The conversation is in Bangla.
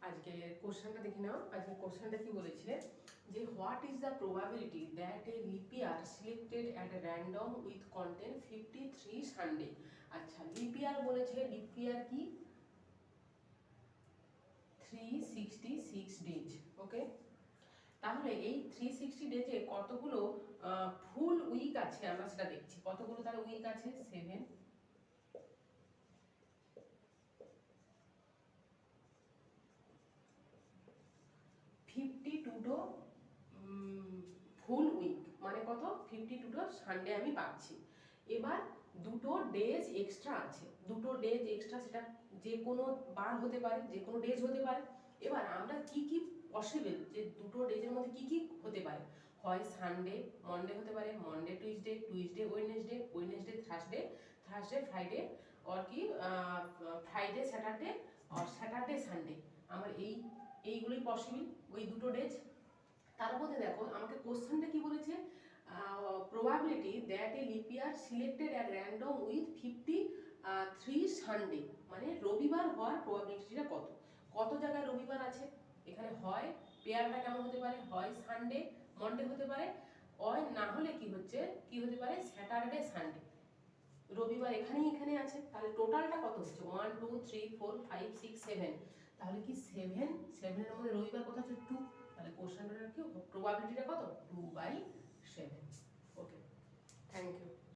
আজকে কোশ্চেনটা দেখে নাও। আজকে কোশ্চেনটা কি বলেছে যে what is the probability that a leap year selected at random with content 53 Sunday. আচ্ছা, লিপ ইয়ার বলেছে, লিপ ইয়ার কি 366 ডেজ। ওকে, তাহলে এই 360 ডেজে কতগুলো ফুল উইক আছে আমরা সেটা দেখছি। কতগুলো তার উইক আছে? 7। 52টো ফুল উইক মানে কত? 52টো সানডে আমি পাচ্ছি। এবার দুটো ডেজ এক্সট্রা আছে, দুটো ডেজ এক্সট্রা, সেটা যে কোনো বার হতে পারে, যে কোনো ডেজ হতে পারে। এবার আমরা কি কি পসিবল যে দুটো ডেজের মধ্যে কি কি হতে পারে? হয় সানডে মনডে হতে পারে, Monday Tuesday, Tuesday Wednesday, Wednesday Thursday, Thursday Friday, और কি ফ্রাইডে স্যাটারডে, और স্যাটারডে সানডে। আমার এইগুলোই পসিবল, ওই দুটো ডেজ। তার মধ্যে দেখো আমাকে কোশ্চেনটা কি বলেছে, probability that a leap year selected at random with 53 Sunday, মানে রবিবার হওয়ার প্রবাবিলিটিটা কত? কত জায়গায় রবিবার আছে এখানে? হয় পেয়ারটা কেমন হতে পারে? হয় সানডে মনডে হতে পারে, হয় না হলে কি হতে পারে স্যাটারডে সানডে। রবিবার এখানে আছে, তাহলে টোটালটা কত হচ্ছে? 1 2 3 4 5 6 7। তাহলে কি 7 এর মধ্যে রবিবার কত হচ্ছে? 2। তাহলে কোশ্চেনটার কি প্রবাবিলিটিটা কত? 2/7। ওকে, থ্যাংক ইউ।